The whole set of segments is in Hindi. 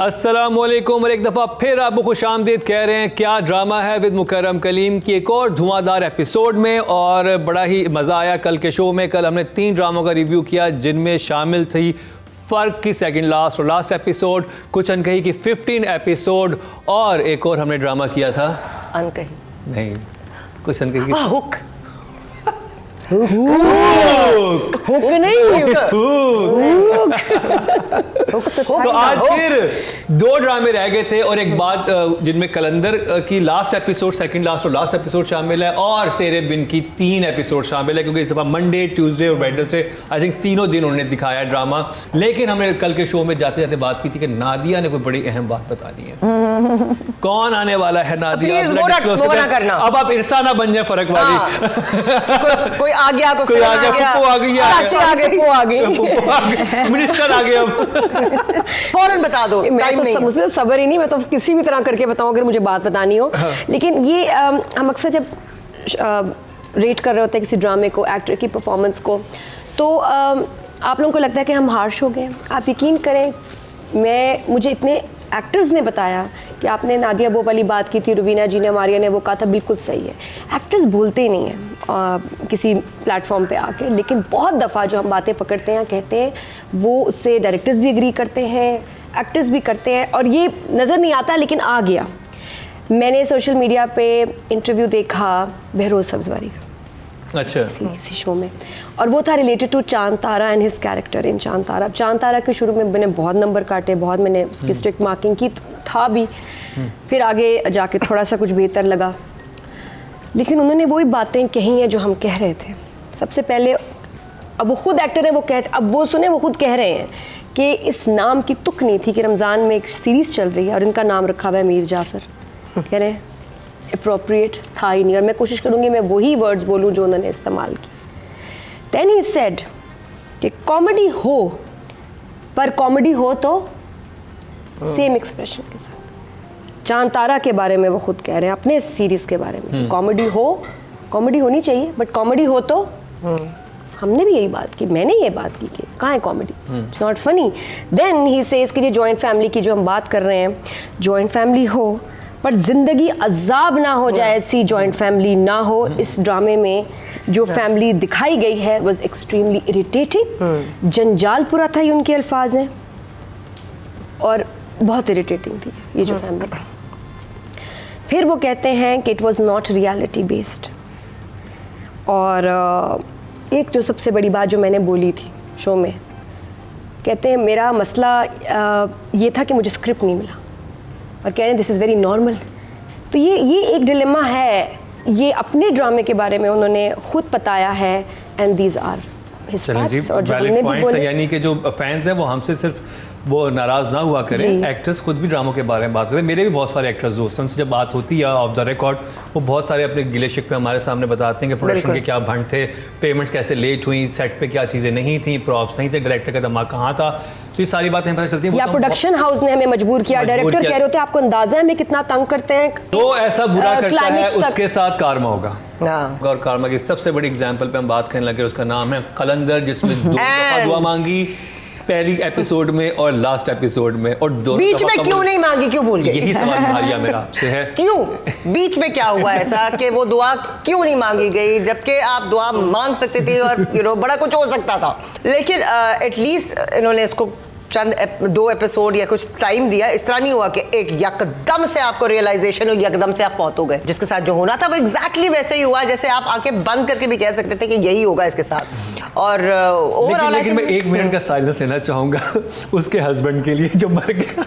अस्सलामुअलैकुम और एक दफ़ा फिर आपको खुशामदीद कह रहे हैं क्या ड्रामा है विद मुकर्रम कलीम की एक और धुआंधार एपिसोड में। और बड़ा ही मज़ा आया कल के शो में। कल हमने 3 ड्रामों का रिव्यू किया जिनमें शामिल थी फ़र्क की सेकंड लास्ट और लास्ट एपिसोड, कुछ अनकही की 15 एपिसोड, और एक और हमने ड्रामा किया था अनकही नहीं कुछ अनकही की हुक हुक नहीं तो आज फिर 2 ड्रामे रह गए थे और एक बात जिनमें कलंदर की लास्ट एपिसोड, सेकंड लास्ट और लास्ट एपिसोड शामिल है, और तेरे बिन की 3 एपिसोड शामिल है, क्योंकि इस दफा मंडे, ट्यूसडे और वेडनेसडे आई थिंक तीनों दिन उन्होंने दिखाया ड्रामा। लेकिन हमने कल के शो में जाते जाते बात की थी कि नादिया ने कोई बड़ी अहम बात बतानी है। कौन आने वाला है नादिया? अब आप इरसा ना बन जाए फर्क वाली। कोई आ गया, कोई आ गया, पुप्पो आ गई, मिनिस्टर आ गया। फौरन बता दो, मैं तो मुझे सब्र ही नहीं, मैं तो किसी भी तरह करके बताऊं अगर मुझे बात बतानी हो। लेकिन ये हम अक्सर जब रेट कर रहे होते हैं किसी ड्रामे को, एक्टर की परफॉर्मेंस को, तो आप लोगों को लगता है कि हम हार्श हो गए। आप यकीन करें, मुझे इतने एक्टर्स ने बताया कि आपने नादिया वो वाली बात की थी, रुबीना जी ने, मारिया ने वो कहा था, बिल्कुल सही है। एक्टर्स बोलते ही नहीं हैं किसी प्लेटफॉर्म पे आके, लेकिन बहुत दफ़ा जो हम बातें पकड़ते हैं, कहते हैं, वो उससे डायरेक्टर्स भी एग्री करते हैं, एक्टर्स भी करते हैं, और ये नज़र नहीं आता लेकिन आ गया। मैंने सोशल मीडिया पे इंटरव्यू देखा बहरोज सब्जवारी का, अच्छा, किसी शो में, और वो था रिलेटेड टू चांद तारा एंड हिज कैरेक्टर इन चांद तारा। चांद तारा के शुरू में मैंने बहुत नंबर काटे, बहुत मैंने उसकी स्ट्रिक्ट मार्किंग की था भी, फिर आगे जाके थोड़ा सा कुछ बेहतर लगा, लेकिन उन्होंने वही बातें कही हैं जो हम कह रहे थे सबसे पहले। अब वो खुद एक्टर है, वो अब वो सुने, वो खुद कह रहे हैं कि इस नाम की तुक नहीं थी कि रमज़ान में एक सीरीज़ चल रही है और इनका नाम रखा हुआ है मीर जाफ़र। कह रहे हैं अप्रोप्रिएट था ही नहीं, और मैं कोशिश करूँगी मैं वही वर्ड्स बोलूँ जो उन्होंने इस्तेमाल की। देन ही सेड कि कॉमेडी हो, पर कॉमेडी हो तो सेम एक्सप्रेशन के साथ। चांद तारा के बारे में वो खुद कह रहे हैं, अपने सीरीज़ के बारे में, कॉमेडी हो, कॉमेडी होनी चाहिए, बट कॉमेडी हो तो हमने भी यही बात की, मैंने ये बात की कि कहाँ है comedy, it's not funny. Then he says कि ये जॉइंट फैमिली की जो हम बात कर रहे हैं, जॉइंट फैमिली हो पर ज़िंदगी अजाब ना हो जाए, ऐसी जॉइंट फैमिली ना हो। इस ड्रामे में जो फैमिली दिखाई गई है वॉज एक्सट्रीमली इरिटेटिंग, जंजालपुरा था ये उनके अल्फाज हैं, और बहुत इरिटेटिंग थी ये जो फैमिली। फिर वो कहते हैं कि it was not reality based, और एक जो सबसे बड़ी बात जो मैंने बोली थी शो में, कहते हैं मेरा मसला ये था कि मुझे स्क्रिप्ट नहीं मिला, और कह रहे हैं दिस इज़ वेरी नॉर्मल। तो ये एक डिलेमा है, ये अपने ड्रामे के बारे में उन्होंने खुद बताया है, and these are his facts. और जो हमने भी बोले, यानी कि जो फैंस हैं वो हमसे सिर्फ वो नाराज़ ना हुआ करें, एक्टर्स खुद भी ड्रामों के बारे में बात करें। मेरे भी बहुत सारे एक्टर्स दोस्त हैं, उनसे जब बात होती है ऑफ द रिकॉर्ड, वो बहुत सारे अपने गिले शिकवे हमारे सामने बताते हैं कि प्रोडक्शन के क्या भंड थे, पेमेंट्स कैसे लेट हुई, सेट पे क्या चीज़ें नहीं थी, प्रॉप्स नहीं थे, डायरेक्टर का दिमाग कहाँ था। तो ये सारी बातें पता चलती हैं। या प्रोडक्शन हाउस ने हमें मजबूर किया, डायरेक्टर कह रहे होते आपको अंदाजा है हमें कितना तंग करते हैं, तो ऐसा बुरा करता है उसके साथ कारमा होगा। और कारमा की सबसे बड़ी एग्जांपल पे हम बात करने लगे, उसका नाम है कलंदर, जिसमें 2 दफा दुआ मांगी, पहली एपिसोड में और लास्ट एपिसोड में, और बीच में क्यों नहीं मांगी, क्यों भूल गए? यही सवाल मारिया मेरा आपसे है, क्यों बीच में क्या हुआ ऐसा कि वो दुआ क्यों नहीं मांगी गई, जबकि आप दुआ मांग सकते थे और बड़ा कुछ हो सकता था। लेकिन एटलीस्ट इन्होंने इसको चंद 2 एपिसोड या कुछ टाइम दिया। इस तरह नहीं हुआ कि एक यकदम से आपको रियलाइजेशन हो, यकदम से आप फौत हो गए। जिसके साथ जो होना था वो एग्जैक्टली वैसे ही हुआ, जैसे आप आंखें बंद करके भी कह सकते थे कि यही होगा इसके साथ। और ओवरऑल लेकिन मैं 1 मिनट का साइलेंस लेना चाहूंगा उसके हस्बैंड के लिए जो मर गया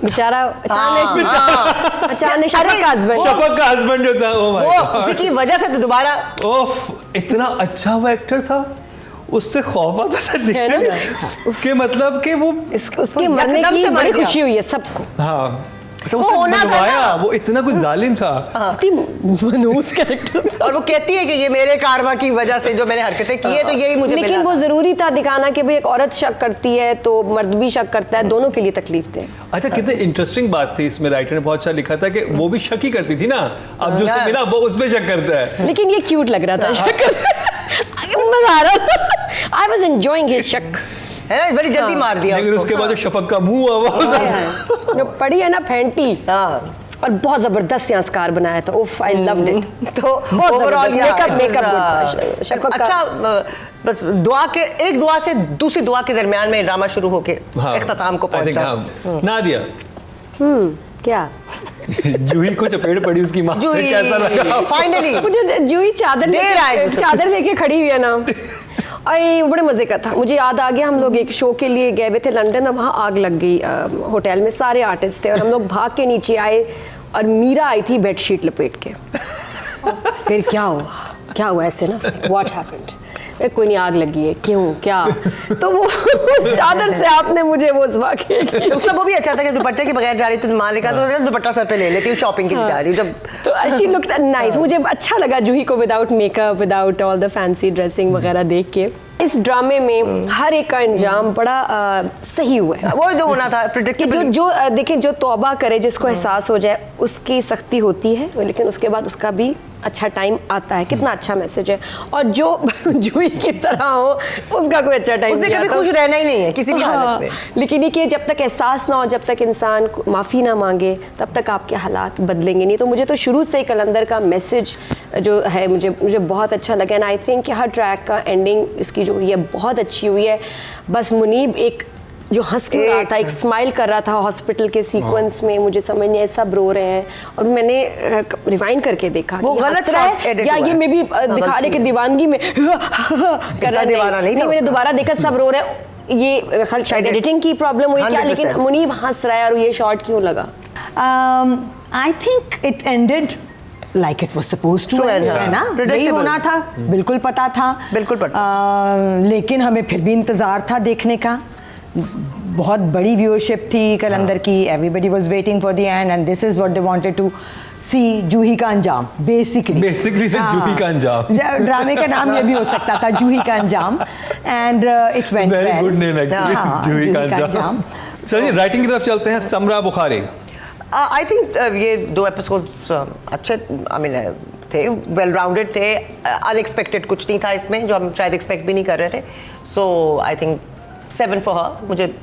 बेचारा, अचानक शफक का हस्बैंड जो था, वो उसी की वजह से दोबारा, इतना अच्छा वो एक्टर था, उससे खौफ आता था कि मतलब कि वो उसके मरने की बड़ी खुशी हुई है सबको। हाँ, तो वो होना था, वो इतना कुछ जालिम था, मनहूस कैरेक्टर। और वो कहती है कि ये मेरे कारमा की वजह से जो मैंने हरकतें की है, तो यही मुझे लेकिन वो जरूरी था दिखाना कि भाई एक औरत शक करती है तो मर्द भी शक करता है, दोनों के लिए तकलीफ थे। अच्छा, कितनी इंटरेस्टिंग बात थी इसमें, राइटर ने बहुत अच्छा लिखा था कि वो भी शक ही करती थी ना, अब जो उसे मिला वो उसमें शक करता है। लेकिन ये क्यूट लग रहा था, शक मजा आ रहा था, आई वाज एंजॉयिंग हिज शक। है ना, बड़ी जल्दी मार दिया लेकिन उसको। उसके बाद जो शफक का मुंह हुआ जो पड़ी है ना फैंटी, हाँ और बहुत जबरदस्त यहाँ स्कार बनाया था, उफ आई लव्ड इट। तो ओवरऑल मेकअप अच्छा। बस दुआ के, एक दुआ से दूसरी दुआ के दरमियान में ड्रामा शुरू होके इख्तिताम को पहुंचा। नादिया, क्या जूही को चपेट पड़ी उसकी माँ से, कैसा लगा? फाइनली मुझे जूही चादर लेके खड़ी हुई है ना, अरे बड़े मजे का था। मुझे याद आ गया, हम लोग एक शो के लिए गए हुए थे लंदन, और वहाँ आग लग गई होटल में, सारे आर्टिस्ट थे और हम लोग भाग के नीचे आए और मीरा आई थी बेडशीट लपेट के। फिर क्या हुआ ऐसे ना, व्हाट हैपेंड, कोई नहीं आग लगी है, क्यों क्या? तो वो उस चादर से आपने मुझे वो वाकई उसका वो भी अच्छा था कि दुपट्टे के बगैर जा रही थी, माँ ने कहा तो दुपट्टा सर पे ले लेती हूँ, शॉपिंग के लिए जा रही हूँ जब। तो शी लुक्ड नाइस। मुझे अच्छा लगा जूही को without makeup, without all the fancy dressing वगैरह देख के। इस ड्रामे में हर एक का अंजाम बड़ा सही हुआ है। वो जो होना था प्रेडिक्टेबल। जो देखिए, जो तौबा करे, जिसको एहसास हो जाए, उसकी सख्ती होती है, लेकिन उसके बाद उसका भी अच्छा टाइम आता है। कितना अच्छा मैसेज है। और जो जूही की तरह हो, उसका कोई अच्छा टाइम उसने कभी खुश रहना ही नहीं है किसी भी हालत में। लेकिन ये कि जब तक एहसास ना हो, जब तक इंसान माफ़ी ना मांगे, तब तक आपके हालात बदलेंगे नहीं। तो मुझे तो शुरू से ही कलंदर का मैसेज जो है मुझे बहुत अच्छा लगा। एंड आई थिंक कि हर ट्रैक का एंडिंग इसकी जो हुई है बहुत अच्छी हुई है। बस मुनीब एक जो हंस के रहा था, एक स्माइल कर रहा था हॉस्पिटल के सीक्वेंस में, मुझे समझ नहीं आया, सब रो रहे हैं। और मैंने रिवाइंड करके देखा वो गलत है या ये मे भी दिखा रहे कि दीवानगी में कर रहा नहीं, मैंने दोबारा देखा सब रो रहे हैं। ये शायद एडिटिंग की प्रॉब्लम हुई क्या, लेकिन मुनीब हंस रहा है और ये शॉट क्यों लगा? I think it ended like it was supposed to end, है ना, यही होना था, बिल्कुल पता था, बिल्कुल पता। लेकिन हमें फिर भी इंतज़ार था देखने का। बहुत बड़ी व्यूअरशिप थी कलंदर की, everybody was waiting for the end and this is what they wanted to see, Juhi का अंजाम बेसिकली जूही का अंजाम। ड्रामे का नाम ये भी हो सकता था, जूही का अंजाम। And it went well, very good name actually, Juhi का अंजाम। चलिए राइटिंग की तरफ चलते हैं। समरा बुखारी, आई थिंक ये 2 एपिसोड्स अच्छे थे, वेल राउंडेड थे। अनएक्सपेक्टेड कुछ नहीं था इसमें जो हम शायद एक्सपेक्ट भी नहीं कर रहे थे। सो आई थिंक 7 फॉर हर। मुझे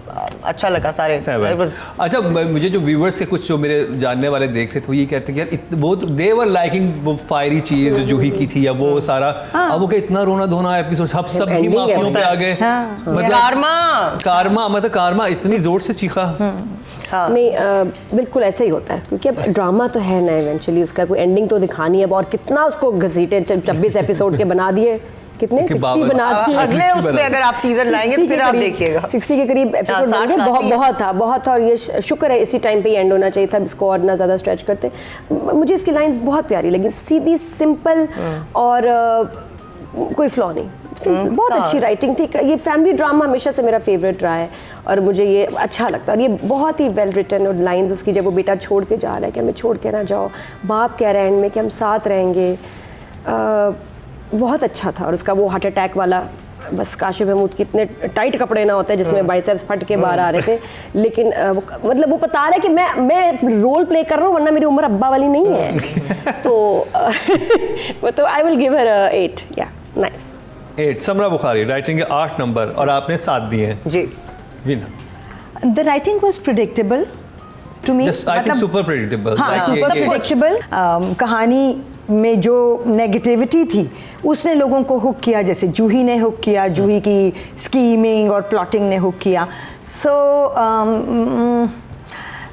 अच्छा लगा सारे। अच्छा, मुझे जो व्यूवर्स के कुछ जो मेरे जानने वाले देख रहे थे वो ये कहते हैं कि यार वो दे वर लाइकिंग वो फायरी चीज जो जूही की थी, या वो सारा अब वो इतना रोना धोना एपिसोड, सब ही माफियों पे आ गए। मतलब कारमा इतनी जोर से चीखा। नहीं, बिल्कुल ऐसे ही होता है, क्योंकि अब ड्रामा तो है ना, इवेंचुअली उसका कोई एंडिंग तो दिखानी है। और कितना उसको घसीटे 26 एपिसोड के बना दिए, कितने 60 बना दिए। अगले उसमें अगर आप सीजन लाएंगे तो फिर आप देखिएगा 60 के करीब एपिसोड बनेंगे। बहुत था। और ये शुक्र है इसी टाइम पे ही एंड होना चाहिए था, इसको और ना ज़्यादा स्ट्रेच करते। मुझे इसकी लाइंस बहुत प्यारी लगी, सीधी सिंपल, और कोई फ्लॉ नहीं, बहुत अच्छी राइटिंग थी। ये फैमिली ड्रामा हमेशा से मेरा फेवरेट रहा है और मुझे ये अच्छा लगता है। और ये बहुत ही वेल रिटन, और लाइंस उसकी जब वो बेटा छोड़ के जा रहा है कि हमें छोड़ के ना जाओ, बाप कह रहे हैं एंड में कि हम साथ रहेंगे, बहुत अच्छा था। और उसका वो हार्ट अटैक वाला, बस काशिफ महमूद के इतने टाइट कपड़े ना होते जिसमें बाइसेप्स फट के बाहर आ रहे थे, लेकिन मतलब वो बता रहा है कि मैं रोल प्ले कर रहा हूँ, वरना मेरी उम्र अब्बा वाली नहीं है। तो आई विल गिव हर 8। या नाइस 8। समरा बुखारी, राइटिंग के 8 नंबर और आपने 7 दिए हैं जी। The writing was predictable to me, I think super predictable. हाँ, सुपर प्रेडिक्टेबल। कहानी में जो नेगेटिविटी थी उसने लोगों को हुक किया, जैसे जूही ने हुक किया, जूही की स्कीमिंग और प्लॉटिंग ने हुक किया। So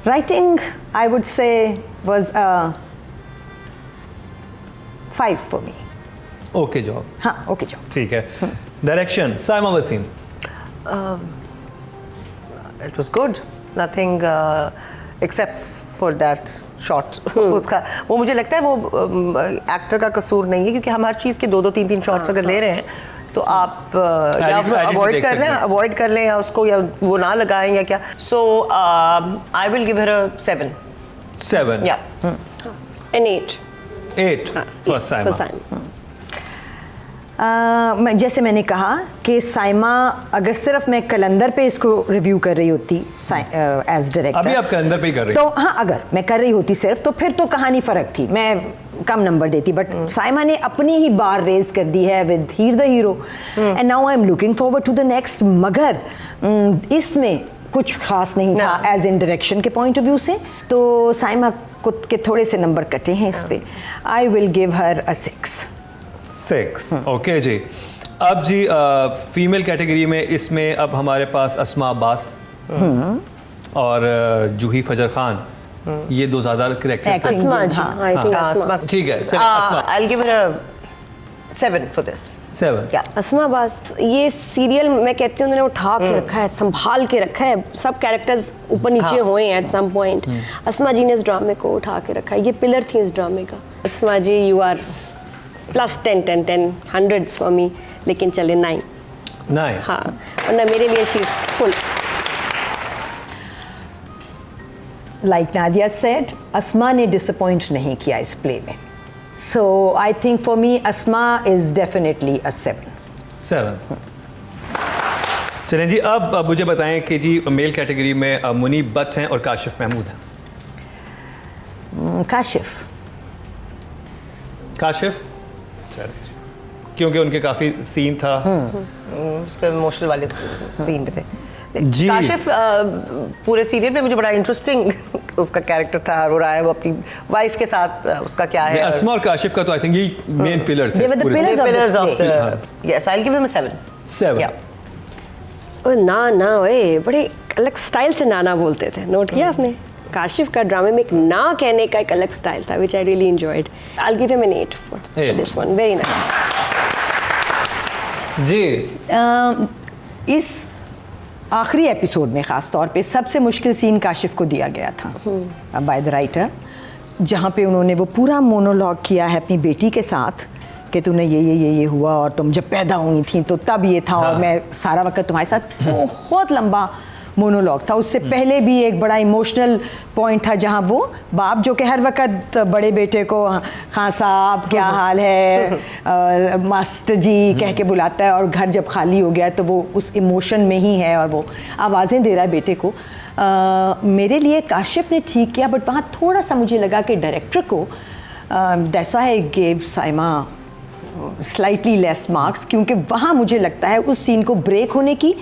writing I would say was 5 for me. Okay job. हाँ, ओके जॉब। ठीक है। Direction Saima Waseem. It was good, nothing except for that shot. उसका वो मुझे लगता है वो एक्टर का कसूर नहीं है, क्योंकि हम हर चीज़ के 2-2, 3-3 शॉट्स अगर ले रहे हैं तो आप या अवॉइड कर लें या उसको या वो ना लगाएं या क्या। So I will give her 7 and 8 for Saima. जैसे मैंने कहा कि साइमा, अगर सिर्फ मैं कलंदर पे इसको रिव्यू कर रही होती एज डायरेक्टर, अभी आप कलंदर पे ही कर रही तो हाँ, अगर मैं कर रही होती सिर्फ, तो फिर तो कहानी फ़र्क थी, मैं कम नंबर देती। बट साइमा ने अपनी ही बार रेज कर दी है with Heer the hero, and now I am looking forward to the next. मगर इसमें कुछ खास नहीं था एज इन डायरेक्शन के पॉइंट ऑफ व्यू से, तो साइमा को के थोड़े से नंबर कटे हैं इस पे। I will give her a 6। Okay जी। अब जी फीमेल कैटेगरी में इसमें अब हमारे पास अस्मा अब्बास और जूही फजर खान, ये दो ज्यादा करेक्टर्स हैं। अस्मा जी, आई थिंक अस्मा। ठीक है, अस्मा I'll give it a 7 for this. 7। Yeah. अस्मा बास, ये सीरियल मैं कहती हूँ उन्होंने उठा के रखा है, संभाल के रखा है, सब कैरेक्टर्स ऊपर नीचे हुए हैं एट सम पॉइंट। अस्मा जी ने इस ड्रामे को उठा के रखा है, ये पिलर थी इस ड्रामे का। Asma ji, you are +10 100s for me, लेकिन चले 9। हाँ, वरना मेरे लिए she is full. Like Nadia said, Asma ने डिसअपॉइंट नहीं किया इस प्ले में, so I think for me Asma is definitely a 7। चलें जी, अब मुझे बताएं कि जी मेल कैटेगरी में मुनीब बट हैं और काशिफ महमूद हैं। काशिफ क्योंकि उनके काफ़ी सीन था। उसके इमोशनल वाले सीन पे थे जी। काशिफ पूरे सीरियल में मुझे बड़ा इंटरेस्टिंग उसका कैरेक्टर था, रो रहा है वो अपनी वाइफ के साथ, उसका क्या है। अस्मा और काशिफ का तो आई थिंक ये मेन पिलर थे। They were the पूरे pillars Pillars of of the the yes, I'll give him a 7. 7। Yeah. ओ ना ओए, बड़े अलग स्टाइल से नाना बोलते थे, नोट किया आपने? काशिफ का ड्रामे में एक ना कहने का एक अलग स्टाइल था, which I really enjoyed. I will give him an 8 for this one, very nice. जी। इस आखिरी एपिसोड में ख़ास तौर पे सबसे मुश्किल सीन काशिफ को दिया गया था बाय द राइटर, जहाँ पे उन्होंने वो पूरा मोनोलॉग किया है अपनी बेटी के साथ कि तूने ये हुआ और तुम जब पैदा हुई थी तो तब ये था, और मैं सारा वक्त तुम्हारे साथ। बहुत लंबा मोनोलॉग था। उससे पहले भी एक बड़ा इमोशनल पॉइंट था जहाँ वो बाप जो कि हर वक्त बड़े बेटे को खां साहब क्या हाल है, मास्टर जी कह के बुलाता है, और घर जब खाली हो गया तो वो उस इमोशन में ही है और वो आवाज़ें दे रहा है बेटे को। मेरे लिए काशिफ ने ठीक किया, बट वहाँ थोड़ा सा मुझे लगा कि डायरेक्टर को that's why I gave Saima slightly less marks, क्योंकि वहाँ मुझे लगता है उस सीन को ब्रेक होने की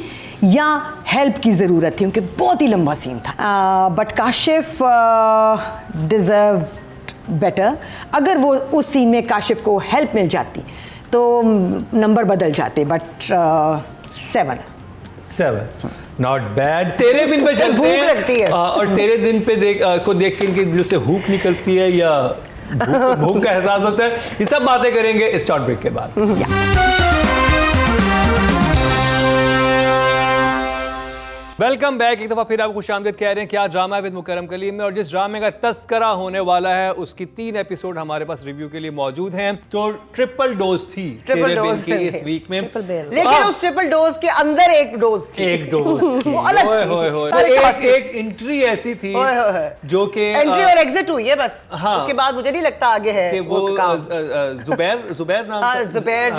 या हेल्प की ज़रूरत थी, क्योंकि बहुत ही लंबा सीन था। But Kashif deserve better. अगर वो उस सीन में काशिफ को हेल्प मिल जाती तो नंबर बदल जाते, बट 7। Not bad. तेरे दिन पे चलते भूख हैं, लगती है। और तेरे दिन पे देख के इनके दिल से हुक निकलती है या भूख का एहसास होता है। ये सब बातें करेंगे इस शॉर्ट ब्रेक के बाद। Welcome back. एक दफा फिर आपको खुशामदीद कह रहे हैं क्या ड्रामा है विद मुकरम कलीम में, और जिस ड्रामे का तस्करा होने वाला है उसकी 3 एपिसोड हमारे पास रिव्यू के लिए मौजूद हैं। तो ट्रिपल डोज थी तेरे बिन की इस वीक में, लेकिन उस ट्रिपल डोज के अंदर एक डोज थी। वो अलग थी। तो एक एंट्री ऐसी थी जो कि एंट्री और एग्जिट हुई है बस। हाँ, उसके बाद मुझे नहीं लगता आगे है कि वो जुबैर नाम था? जुबैर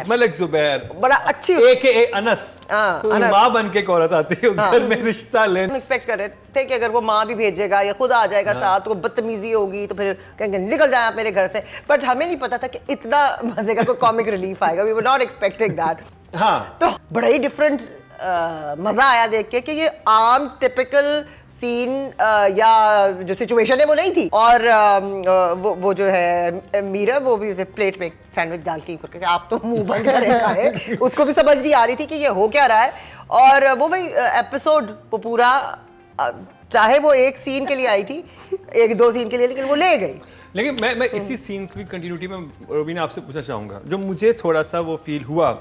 मलक जुबैर, बड़ा अच्छी AKA अनस, माँ बन के एक औरत आती है उस घर में रिश्ता ले। हम एक्सपेक्ट कर रहे थे कि अगर वो माँ भी भेजेगा या खुद आ जाएगा साथ तो बदतमीजी होगी तो फिर कहेंगे निकल जाए आप मेरे घर से, बट हमें नहीं पता था कि इतना मजे का कोई कॉमिक रिलीफ आएगा। We were not expecting that. हाँ, तो बड़ा ही डिफरेंट मजा आया देख के कि ये आम टिपिकल सीन या जो सिचुएशन है वो नहीं थी। और वो जो है मीरा, वो भी प्लेट में सैंडविच डाल के करके आप तो मुंह बंद करे खाए, उसको भी समझ नहीं आ रही थी कि ये हो क्या रहा है। और वो भाई एपिसोड वो पूरा, चाहे वो एक सीन के लिए आई थी, 1-2 सीन के लिए, लेकिन वो ले गई। लेकिन मैं इसी सीन की कंटिन्यूटी में रोबीना आपसे पूछना चाहूँगा, जो मुझे थोड़ा सा वो फील हुआ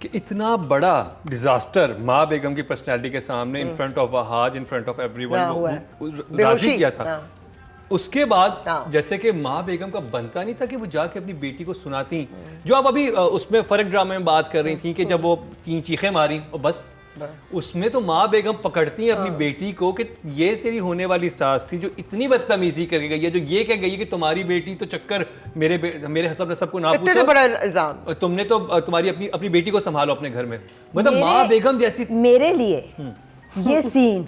कि इतना बड़ा डिजास्टर माँ बेगम की पर्सनैलिटी के सामने in front of Wahaj, in front of everyone राजी किया था। उसके बाद जैसे कि माँ बेगम का बनता नहीं था कि वो जाके अपनी बेटी को सुनाती, जो आप अभी उसमें फर्क ड्रामे में बात कर रही थी कि जब वो 3 चीखें मारी और बस उसमें तो माँ बेगम पकड़ती है अपनी बेटी को कि ये तेरी होने वाली सास थी जो इतनी बदतमीजी करके गई है, जो ये कह गई है कि तुम्हारी बेटी तो चक्कर मेरे हसब नसब को ना इतने तो पूछो, बड़ा इल्जाम। तुमने तो तुम्हारी अपनी बेटी को संभालो अपने घर में। मतलब माँ बेगम जैसी। मेरे लिए ये सीन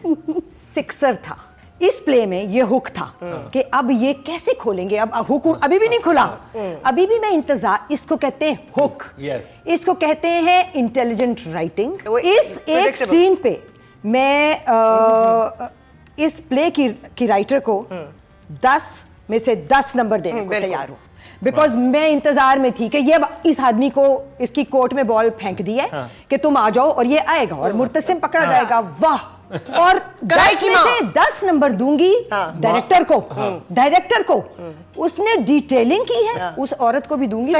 सिक्सर था। इस प्ले में ये हुक था कि अब ये कैसे खोलेंगे। अब हुक अभी भी नहीं खुला, अभी भी मैं इंतजार। इसको कहते हैं हुक, इसको कहते हैं इंटेलिजेंट राइटिंग। इस एक सीन पे मैं इस प्ले की राइटर को 10 में से 10 नंबर देने को तैयार हूँ, बिकॉज मैं इंतजार में थी कि ये इस आदमी को इसकी कोर्ट में बॉल फेंक दी है कि तुम आ जाओ और ये आएगा और मुर्तसिम पकड़ा जाएगा। वाह। और 10 में से 10 नंबर दूंगी डायरेक्टर को। उसने डिटेलिंग की है, उस औरत को भी दूंगी।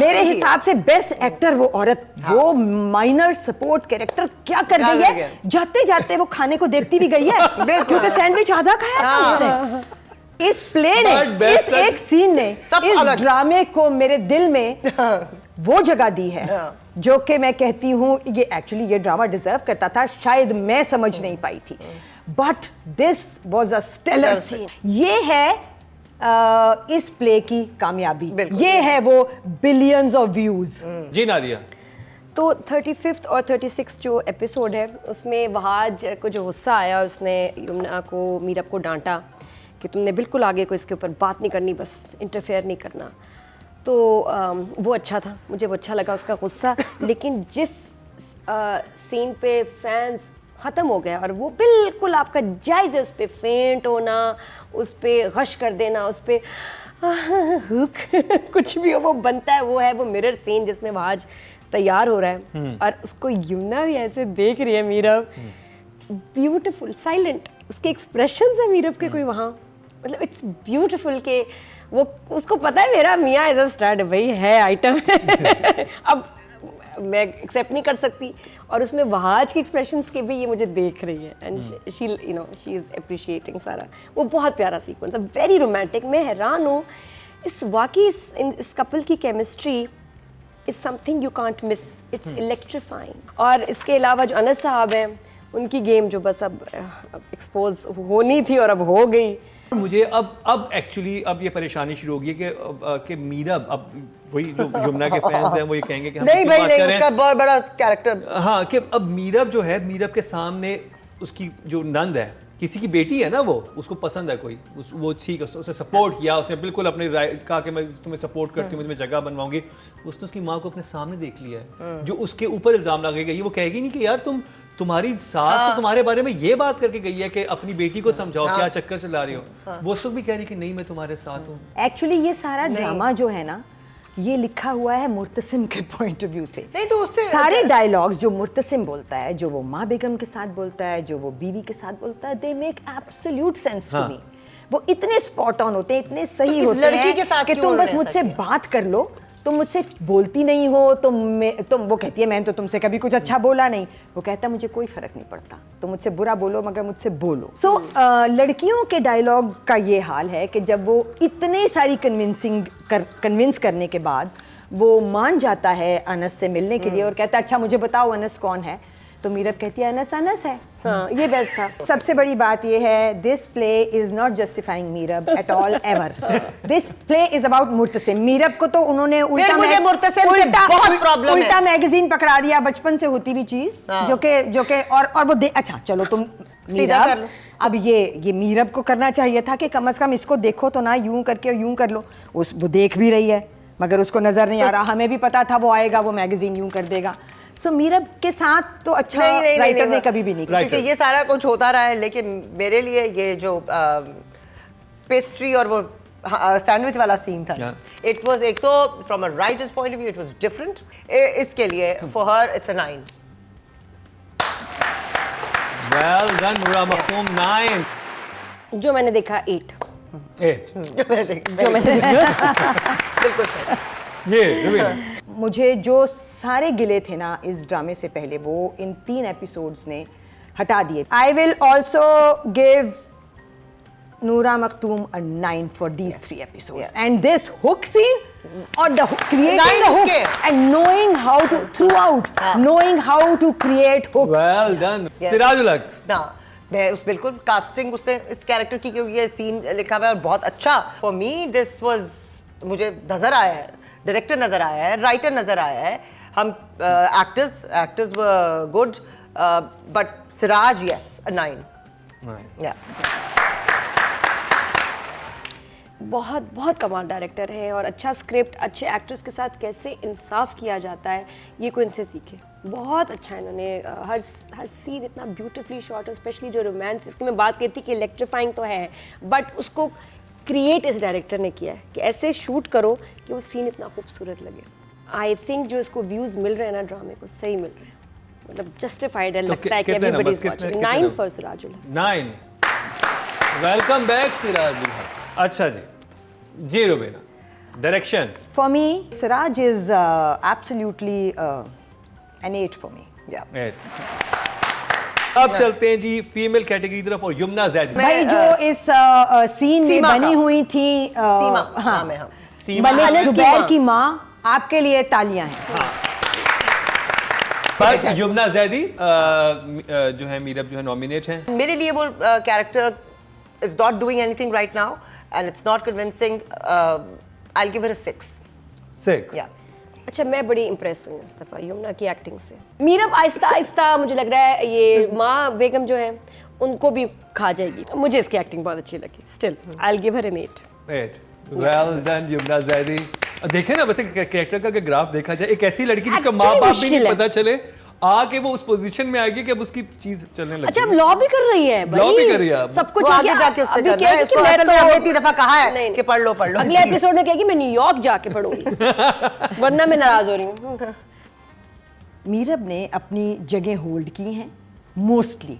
मेरे हिसाब से बेस्ट एक्टर वो औरत, वो माइनर सपोर्ट कैरेक्टर क्या कर गई है। जाते जाते वो खाने को देखती भी गई है क्योंकि सैंडविच आधा खाया था उसने। इस प्ले ने, इस एक सीन ने इस ड्रामे को मेरे दिल में वो जगह दी है जो कि मैं कहती हूँ ये एक्चुअली ये ड्रामा डिजर्व करता था। शायद मैं समझ नहीं पाई थी, but this was a stellar scene. ये है इस प्ले की कामयाबी, ये है वो बिलियंस ऑफ व्यूज। जी नादिया। तो 35th और 36th जो एपिसोड है उसमें वहाज को जो गुस्सा आया, उसने यमुना को, मीरब को डांटा कि तुमने बिल्कुल आगे को इसके ऊपर बात नहीं करनी, बस इंटरफेयर नहीं करना। तो वो अच्छा था, मुझे वो अच्छा लगा उसका गुस्सा। लेकिन जिस सीन पे फैंस ख़त्म हो गया और वो बिल्कुल आपका जायज़ है उस पर फेंट होना, उस पर गश कर देना, उस पर हुक कुछ भी हो वो बनता है। वो है वो मिरर सीन जिसमें वहाज तैयार हो रहा है और उसको यमुना भी ऐसे देख रही है मीरब, ब्यूटीफुल साइलेंट उसके एक्सप्रेशंस है मीरब के कोई वहाँ, मतलब इट्स ब्यूटीफुल के वो उसको पता है मेरा मियाँ एज अ स्टार्ट भाई है आइटम अब मैं एक्सेप्ट नहीं कर सकती। और उसमें वहाज के एक्सप्रेशंस के भी ये मुझे देख रही है and she you know she is appreciating सारा। वो बहुत प्यारा सीक्वेंस है, वेरी रोमांटिक। मैं हैरान हूँ इस वाकई इस कपल की chemistry is something you can't miss, it's electrifying. और इसके अलावा जो अनस साहब हैं उनकी गेम जो बस अब एक्सपोज होनी थी और अब हो गई। मुझे अब एक्चुअली अब ये परेशानी शुरू हो गई कि मीरब, अब वही जो यमुना के फैंस हैं वो ये कहेंगे कि हम नहीं भाई नहीं, उसका बहुत बड़ा कैरेक्टर। हाँ, कि अब मीरब जो है, मीरब के सामने उसकी जो नंद है, किसी की बेटी है ना, वो उसको पसंद है कोई, वो ठीक है, उसने सपोर्ट किया, उसने बिल्कुल अपने कहा कि मैं तुम्हें सपोर्ट करती हूँ, मैं तुम्हें जगह बनवाऊंगी। उसने उसकी माँ को अपने सामने देख लिया है। जो उसके ऊपर इल्जाम लगाई, वो कहेगी नहीं कि यार तुम्हारी सास तो तुम्हारे बारे में ये बात करके गई है कि अपनी बेटी को समझाओ, क्या चक्कर चला रही हो। वो उस वक्त भी कह रही कि नहीं मैं तुम्हारे साथ हूँ। एक्चुअली ये सारा ड्रामा जो है ना, ये लिखा हुआ है मुर्तसिम के पॉइंट ऑफ व्यू से। नहीं तो उससे सारे डायलॉग्स जो मुर्तसिम बोलता है, जो वो माँ बेगम के साथ बोलता है, जो वो बीवी के साथ बोलता है, they make absolute sense to me. वो इतने स्पॉट ऑन होते हैं, इतने सही तो होते लड़की हैं के साथ कि तुम बस मुझसे बात कर लो, तुम मुझसे बोलती नहीं हो, तुम वो कहती है मैंने तो तुमसे कभी कुछ अच्छा बोला नहीं, वो कहता है मुझे कोई फर्क नहीं पड़ता, तुम मुझसे बुरा बोलो मगर मुझसे बोलो। सो लड़कियों के डायलॉग का ये हाल है कि जब वो इतने सारी कन्विंस करने के बाद वो मान जाता है अनस से मिलने के लिए और कहता है अच्छा मुझे बताओ अनस कौन है, तो मीरब कहती है अनस अनस है। हाँ, ये बेस्ट था। सबसे बड़ी बात ये है, this play is not justifying Meerab at all ever. This play is about Murtasim. Meerab को तो उन्होंने उल्टा मैगजीन पकड़ा दिया, बचपन से होती भी चीज जो के और वो अच्छा चलो तुम सीधा कर लो। अब ये मीरब को करना चाहिए था कि कम से कम इसको देखो तो ना, यूं करके यूं कर लो। वो देख भी रही है मगर उसको नजर नहीं आ रहा। हमें भी पता था वो आएगा, वो मैगजीन यूं कर देगा। सो मीरब के साथ तो अच्छा राइटर ने कभी भी नहीं किया, क्योंकि ये सारा कुछ होता रहा है। लेकिन मेरे लिए ये जो पेस्ट्री और वो सैंडविच वाला सीन था, इट वाज, एक तो from a writers point of view it was different. इसके लिए for her it's a 9। Well done नूरा मखदूम, 9। जो मैंने देखा 8। जो मैंने देखा बिल्कुल सही। ये मुझे जो सारे गिले थे ना इस ड्रामे से पहले, वो इन 3 एपिसोड्स ने हटा दिए। आई विल ऑल्सो गिव नूरा Makhdoom a 9 for these 3 episodes. And this hook scene, or the creating Nine the hook इसके। and knowing how to throughout knowing how to create hooks. Well done Sirajul हक ना मैं उस बिल्कुल कास्टिंग उसने इस कैरेक्टर की क्योंकि ये सीन लिखा हुआ है और बहुत अच्छा फॉर मी दिस वाज मुझे नजर आया है डायरेक्टर नजर आया है राइटर नजर आया है हम actors were good but Siraj is a 9 या बहुत बहुत कमाल डायरेक्टर है और अच्छा स्क्रिप्ट अच्छे एक्टर्स के साथ कैसे इंसाफ किया जाता है ये कोई इनसे सीखे बहुत अच्छा है इन्होंने हर सीन इतना ब्यूटीफुली शॉट है स्पेशली जो रोमांस जिसकी मैं बात करती कि इलेक्ट्रीफाइंग तो है बट उसको क्रिएट इस डायरेक्टर ने किया है कि ऐसे शूट करो कि वो सीन इतना खूबसूरत लगे आई थिंक जो इसको व्यूज़ मिल रहे हैं ना ड्रामे को सही मिल रहे हैं मतलब जस्टिफाइड है लगता है कि everybody is watching 9 for Sirajul 9 welcome back Sirajul Haq अच्छा जी Rubina direction For me, Siraj is absolutely an 8 for me. या अब चलते हैं जी फीमेल कैटेगरी की तरफ और यमुना जैदी भाई जो इस सीन में सीमा बनी का। हुई थी सीमा हाँ नाम है हम सीमा मलिक अनस की जुबैर माँ। की माँ आपके लिए तालियां हैं पर यमुना जैदी जो है मीरब जो है नॉमिनेट हैं मेरे लिए वो character is not doing anything right now and it's not convincing I will give her a 6 6 या अच्छा मैं बड़ी इम्प्रेस हुई इस दफ़ा यमुना की एक्टिंग से मीरब आहिस्ता आहिस्ता मुझे लग रहा है ये माँ बेगम जो है उनको भी खा जाएगी मुझे इसकी एक्टिंग बहुत अच्छी लगी still I will give her an 8 well done Yumna Zaidi देखे ना वैसे कैरेक्टर का अगर ग्राफ देखा जाए एक ऐसी लड़की जिसका Actually माँ बाप भी मुश्किल नहीं है। पता चले आके वो उस पोजीशन में आएगी कि अब उसकी चीज चलने लगी अच्छा अब लॉ भी कर रही है भाई Law भी कर रही है अब। सब कुछ वो हो आगे गया। जाके उसने अभी करना है कहेगी इसको कि मैं असल में तो- हमने इतनी दफा कहा है नहीं, कि पढ़ लो अगले एपिसोड में कहेगी मैं न्यूयॉर्क जाके पढ़ूंगी वरना मैं नाराज हो रही हूँ मीरब ने अपनी जगह होल्ड की हैं मोस्टली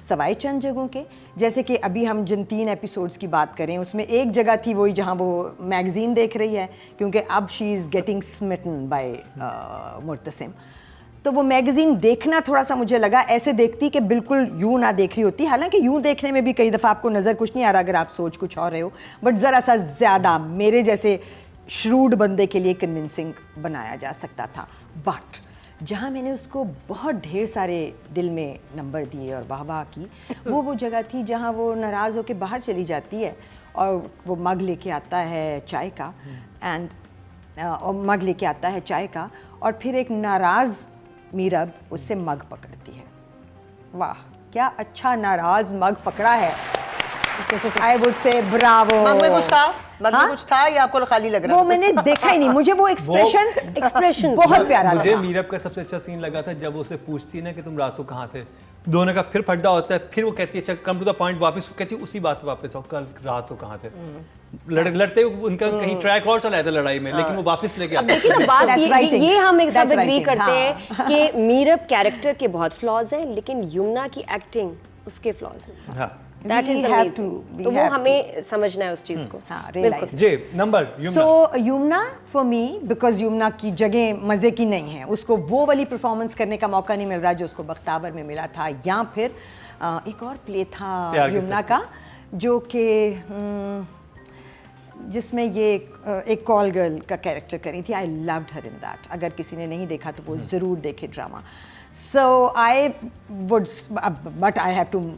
सवाई चंद जगहों के जैसे कि अभी हम जिन 3 एपिसोड्स की बात करें उसमें एक जगह थी वही जहां वो मैगजीन देख रही है क्योंकि अब she is getting smitten by Murtasim तो वो मैगजीन देखना थोड़ा सा मुझे लगा ऐसे देखती कि बिल्कुल यूं ना देख रही होती हालांकि यूं देखने में भी कई दफ़ा आपको नज़र कुछ नहीं आ रहा अगर आप सोच कुछ और रहे हो बट ज़रा सा ज़्यादा मेरे जैसे श्रूड बंदे के लिए कन्विंसिंग बनाया जा सकता था बट जहाँ मैंने उसको बहुत ढेर सारे दिल में नंबर दिए और वाह की वो जगह थी जहाँ वो नाराज़ होकर बाहर चली जाती है और वो मग लेके आता है चाय का और मग लेके आता है चाय का और फिर एक नाराज़ मीरब उससे मग पकड़ती है वाह क्या अच्छा नाराज़ मग पकड़ा है आई वुड से ब्रावो मग में कुछ था मग में हाँ? कुछ था या आपको खाली लग रहा वो मैंने देखा ही नहीं मुझे वो एक्सप्रेशन बहुत प्यारा मुझे लगा मीरब का सबसे अच्छा सीन लगा था जब वो उससे पूछती है ना कि तुम रात को कहाँ थे दोनों का फिर फड्डा होता है फिर वो कहती है अच्छा कम टू द पॉइंट वापस कहती है उसी बात पे वापस आओ कल रात को कहाँ थे लड़ते हुए उनका कहीं ट्रैक और चलाया था लड़ाई में लेकिन वो वापस लेके अब आते देखिए ना बात That's ये writing. हम एक साथ That's एग्री writing, करते हाँ. हैं कि मीरब कैरेक्टर के बहुत फ्लॉज हैं लेकिन यमुना की एक्टिंग उसके फ्लॉज हैं हाँ that We is have amazing to, we तो वो have to. हमें समझना है उस चीज को हाँ, बिल्कुल realize. J number Yamuna so Yamuna for me because Yamuna की जगह मज़े की नहीं है उसको वो वाली परफॉर्मेंस करने का मौका नहीं मिल रहा जो उसको बख्तावर में मिला था या फिर एक और प्ले था प्यार के यमुना साथ। का जो कि जिसमें ये एक कॉल गर्ल का कैरेक्टर करी थी I loved her in that अगर किसी ने नहीं देखा तो वो ज़रूर देखे drama so I would but I have to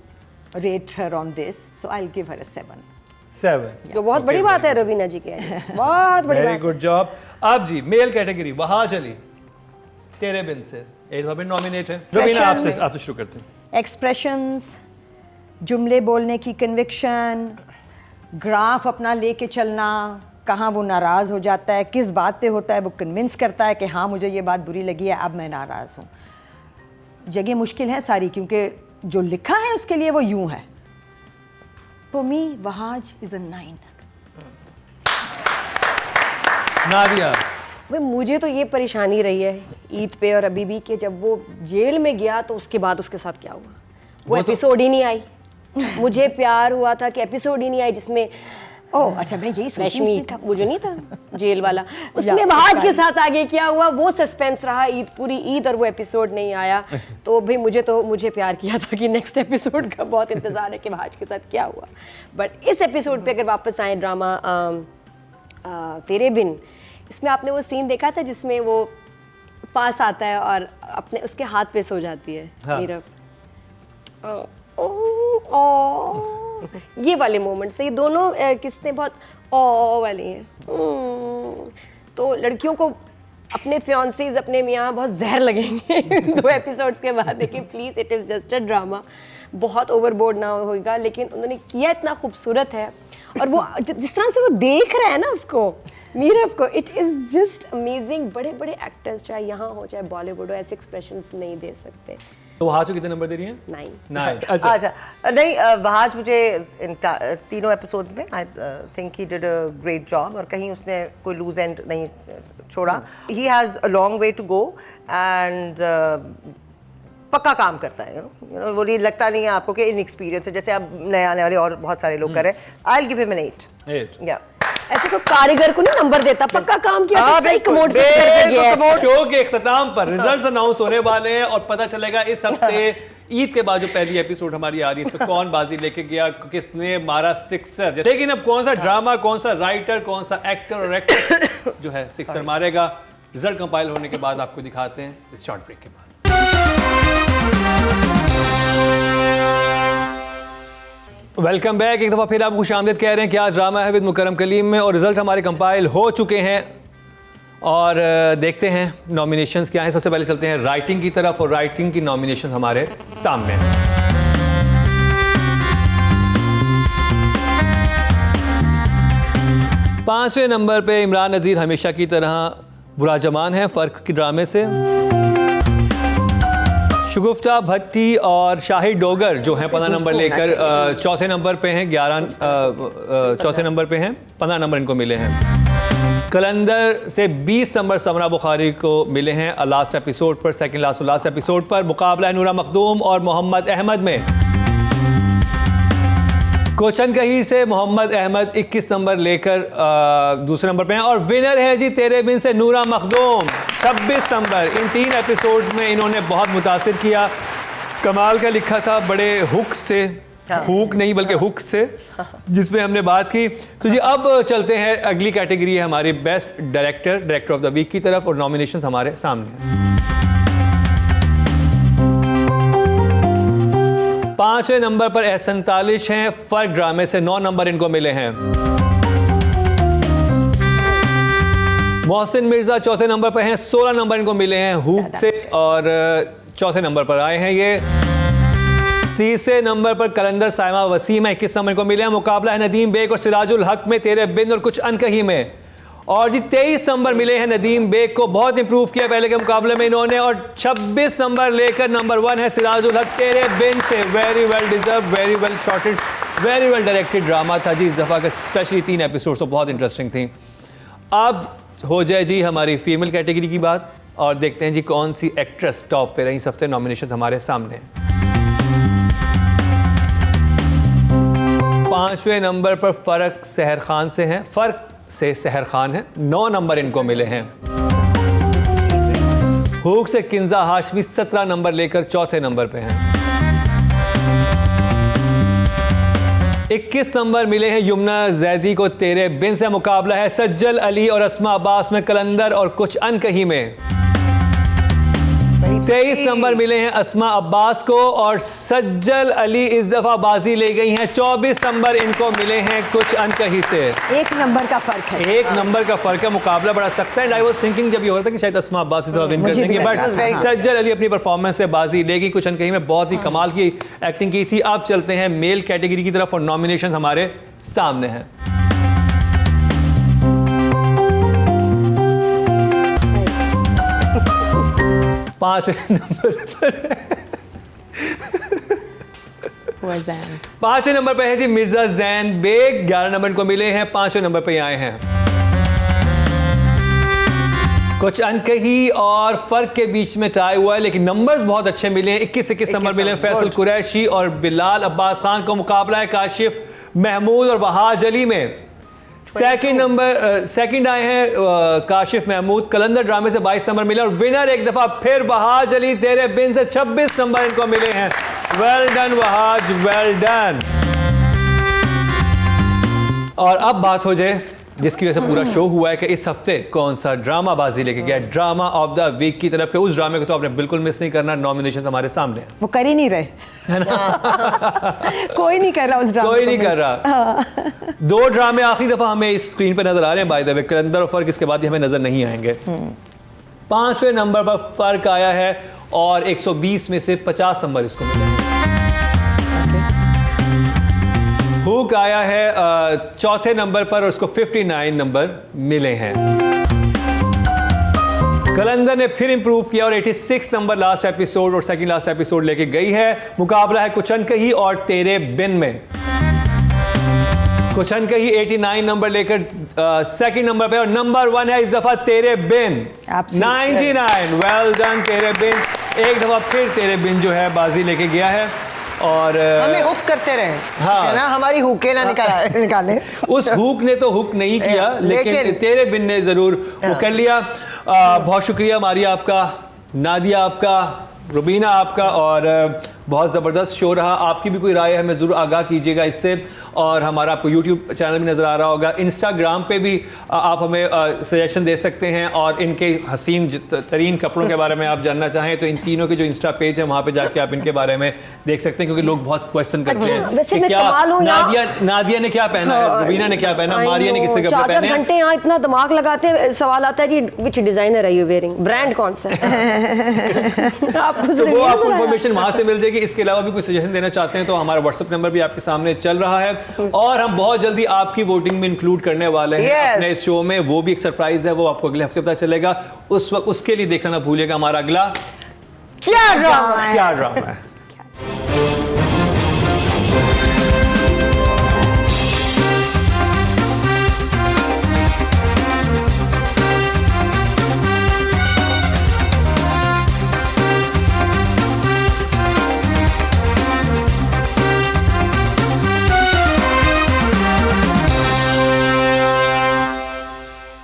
rate her on this, so I'll give her a 7. 7 जो बहुत बड़ी बात है रवीना जी के बहुत बड़ी वेरी बात गुड जॉब अब जी मेल कैटेगरी वहां चली तेरे बिन से एक बार नॉमिनेट है रवीना आपसे शुरू करते हैं एक्सप्रेशंस जुमले बोलने की कन्विक्शन ग्राफ अपना लेके चलना कहाँ वो नाराज़ हो जाता है किस बात पे होता है वो कन्विंस करता है कि हाँ मुझे ये बात बुरी लगी है अब मैं नाराज़ हूँ जगह मुश्किल है सारी क्योंकि जो लिखा है उसके लिए वो यूं है for me Wahaj is a 9 Nadia भाई मुझे तो ये परेशानी रही है ईद पे और अभी भी कि जब वो जेल में गया तो उसके बाद उसके साथ क्या हुआ वो एपिसोड ही नहीं आई मुझे प्यार हुआ था कि एपिसोड ही नहीं आई जिसमें ओह अच्छा मैं यही सोची रश्मि वो जो नहीं था जेल वाला उसमें वहाज के साथ आगे क्या हुआ वो सस्पेंस रहा ईद पूरी ईद और वो एपिसोड नहीं आया तो भाई मुझे प्यार किया था कि नेक्स्ट एपिसोड का बहुत इंतजार है कि वहाज के साथ क्या हुआ बट इस एपिसोड पे अगर वापस आए ड्रामा तेरे बिन इसमें आपने वो सीन देखा था जिसमें वो पास आता है और अपने उसके हाथ पे सो जाती है हाँ। मीरा। ये वाले मोमेंट्स ये दोनों किसने बहुत वाली हैं। तो लड़कियों को अपने फियांसीज अपने मियाँ बहुत जहर लगेंगे 2 एपिसोड्स के बाद, लेकिन please it is just a drama, बहुत ओवरबोर्ड ना होगा। लेकिन उन्होंने किया इतना खूबसूरत है, और वो जिस तरह से वो देख रहा है ना उसको, मीरब को, इट इज़ जस्ट अमेजिंग। बड़े बड़े एक्टर्स चाहे यहाँ हो चाहे बॉलीवुड हो ऐसे एक्सप्रेशंस नहीं दे सकते। तो वहाज को कितने नंबर दे रही हैं? 9। अच्छा नहीं, वहाज मुझे इन तीनों एपिसोड्स में I think he did a great job, और कहीं उसने कोई लूज एंड नहीं छोड़ा। He has a long way to go and पक्का काम करता है, यू नो वो नहीं लगता नहीं है आपको कि इनएक्सपीरियंस है, जैसे अब नए आने वाले और बहुत सारे लोग कर रहे हैं। आई विल गिव हिम एन 8 या। ऐसे कोई कारीगर को नहीं नंबर देता, पक्का काम किया तो सही कमोड से करके गया है। शो के इख्तिताम पर रिजल्ट्स अनाउंस होने वाले हैं और पता चलेगा इस हफ्ते ईद के बाद जो पहली एपिसोड हमारी आ रही है इसमें कौन बाजी लेके गया, किसने मारा सिक्सर। लेकिन अब कौन सा ड्रामा, कौन सा राइटर, कौन सा एक्टर और एक्ट्रेस जो है सिक्सर मारेगा, रिजल्ट कंपाइल होने के बाद आपको दिखाते हैं इस शॉर्ट ब्रेक के बाद। Welcome back. एक दफ़ा फिर आप खुशामदीद कह रहे हैं कि आज ड्रामा है विद मुकरम कलीम में, और रिजल्ट हमारे कंपाइल हो चुके हैं और देखते हैं नॉमिनेशंस क्या हैं। सबसे पहले चलते हैं राइटिंग की तरफ, और राइटिंग की नॉमिनेशन हमारे सामने हैं। पांचवें नंबर पे इमरान नज़ीर हमेशा की तरह बुरा जमान है फ़र्क के ड्रामे से। शगुफ्ता भट्टी और शाहिद डोगर जो हैं 15 नंबर लेकर चौथे नंबर पे हैं, 11 चौथे नंबर पे हैं, 15 नंबर इनको मिले हैं। कलंदर से 20 नंबर समरा बुखारी को मिले हैं लास्ट एपिसोड पर, सेकंड लास्ट और लास्ट एपिसोड पर। मुकाबला नूरा मखदूम और मोहम्मद अहमद में। कोचन कहीं से मोहम्मद अहमद 21 नंबर लेकर दूसरे नंबर पे हैं, और विनर है जी तेरे बिन से नूरा मखदूम 26 नंबर। इन 3 एपिसोड में इन्होंने बहुत मुतासिर किया, कमाल का लिखा था, बड़े हुक से, हुक नहीं बल्कि हुक से, जिसमें हमने बात की। तो जी अब चलते हैं अगली कैटेगरी है हमारी best director, director of the week की तरफ, और नॉमिनेशन हमारे सामने हैं। 5वें नंबर पर एहसन तालिश हैं, फर्क ड्रामे से 9 नंबर इनको मिले हैं। मोहसिन मिर्जा चौथे नंबर पर हैं, 16 नंबर इनको मिले हैं हुक से, और चौथे नंबर पर आए हैं ये। तीसरे नंबर पर कलंदर साइमा वसीम है, 21 नंबर इनको मिले हैं। मुकाबला है नदीम बेग और सिराजुल हक में तेरे बिन और कुछ अनकही में, और जी 23 नंबर मिले हैं नदीम बेग को, बहुत इंप्रूव किया पहले के मुकाबले में इन्होंने, और 26 नंबर लेकर नंबर 1 है सिराजुल हक तेरे बिन से। Very well deserve, very well shotted, very well directed drama था जी इस दफ़ा का, स्पेशली 3 एपिसोड तो बहुत इंटरेस्टिंग थी। अब हो जाए जी हमारी फीमेल कैटेगरी की बात, और देखते हैं जी कौन सी एक्ट्रेस टॉप पे रही इस हफ्ते। नॉमिनेशन हमारे सामने हैं। 5वें नंबर पर फ़र्क सहर खान से हैं, फ़र्क से सहर खान है, 9 नंबर इनको मिले हैं। हुक से किंजा हाशमी 17 नंबर लेकर चौथे नंबर पे हैं। 21 नंबर मिले हैं युमना जैदी को तेरे बिन से। मुकाबला है सज्जल अली और अस्मा अब्बास में कलंदर और कुछ अनकही में। 23 नंबर मिले हैं अस्मा अब्बास को, और सज्जल अली इस दफा बाजी ले गई हैं, 24 नंबर इनको मिले हैं कुछ अनकही से। 1 नंबर का फर्क है, 1 नंबर का फर्क है, मुकाबला बड़ा सख्त है। आई वाज थिंकिंग जब ये हो रहा था कि शायद अस्मा अब्बास इस दफा विन कर मुझे भी देंगे, लगा बट सज्जल अली अपनी परफॉर्मेंस से बाजी लेगी, कुछ अनकही में बहुत ही कमाल की एक्टिंग की थी। अब चलते हैं मेल कैटेगरी की तरफ, और नॉमिनेशन हमारे सामने हैं। 5वें नंबर पर 5वें नंबर पे है जी मिर्जा जैन बेग, 11 नंबर को मिले हैं, 5वें नंबर पे आए हैं। कुछ अनकही और फर्क के बीच में टाई हुआ है, लेकिन नंबर्स बहुत अच्छे मिले हैं। 21 नंबर मिले हैं फैसल कुरैशी और बिलाल अब्बास खान को। मुकाबला है काशिफ महमूद और वहाज अली में। सेकंड आए हैं काशिफ महमूद, कलंदर ड्रामे से 22 नंबर मिले, और विनर एक दफा फिर वहाज अली तेरे बिन से 26 नंबर इनको मिले हैं। Well done Wahaj, well done. और अब बात हो जाए जिसकी वजह से पूरा शो हुआ है कि इस हफ्ते कौन सा ड्रामा बाजी लेके गया है ड्रामा ऑफ द वीक की तरफ के। उस ड्रामे को तो आपने बिल्कुल मिस नहीं करना, नॉमिनेशन हमारे सामने हैं। वो कर ही नहीं रहे, कोई नहीं कर रहा उस ड्रामे कोई नहीं कर रहा। 2 ड्रामे आखिरी दफा हमें इस स्क्रीन पे नजर आ रहे हैं बाय द वे, कलंदर और फर्क, इसके बाद ये हमें नजर नहीं आएंगे। 5वें नंबर पर फर्क आया है और 120 में से 50 नंबर इसको मिले। हुक आया है 4थे नंबर पर और उसको 59 नंबर मिले हैं। कलंदर ने फिर इंप्रूव किया और 86 नंबर लास्ट एपिसोड और सेकंड लास्ट एपिसोड लेके गई है। मुकाबला है कुचनकही और तेरे बिन में। कुचनकही 89 नंबर लेकर सेकंड नंबर पे और नंबर 1 है इस दफा तेरे बिन 99। वेल डन तेरे बिन। एक दफा फिर तेरे बिन जो है बाजी लेके गया है और हमें हुक करते रहे, हाँ। है ना, हमारी हुके ना निकाले। उस हुक ने तो हुक नहीं किया लेकिन तेरे बिन ने जरूर वो कर लिया। बहुत शुक्रिया मारिया आपका, नादिया आपका, रुबीना आपका, और बहुत ज़बरदस्त शो रहा। आपकी भी कोई राय है हमें ज़रूर आगाह कीजिएगा इससे। और हमारा आपको यूट्यूब चैनल भी नज़र आ रहा होगा, इंस्टाग्राम पे भी आप हमें सजेशन दे सकते हैं। और इनके हसीन तरीन कपड़ों के बारे में आप जानना चाहें तो इन तीनों के जो इंस्टा पेज है वहाँ पे जाके आप इनके बारे में देख सकते हैं, क्योंकि लोग बहुत क्वेश्चन करते हैं वैसे कि मैं क्या कमाल हूँ नादिया ने क्या पहना है, रुबीना ने क्या पहना, मारिया ने किसके कपड़े पहने हैं। घंटे यहाँ इतना दिमाग लगाते हैं, सवाल आता है जी विच डिजाइनर है यू वेयरिंग, ब्रांड कौन सा है। तो वो आपको इन्फॉर्मेशन वहां से मिल जाएगी। इसके अलावा भी कोई सजेशन देना चाहते हैं तो हमारा व्हाट्सएप नंबर भी आपके सामने चल रहा है और हम बहुत जल्दी आपकी वोटिंग में इंक्लूड करने वाले हैं अपने इस शो में। वो भी एक सरप्राइज है, वो आपको अगले हफ्ते पता चलेगा। उस वक्त उसके लिए देखना ना भूलिएगा हमारा अगला क्या ड्रामा है। क्या ड्रामा है।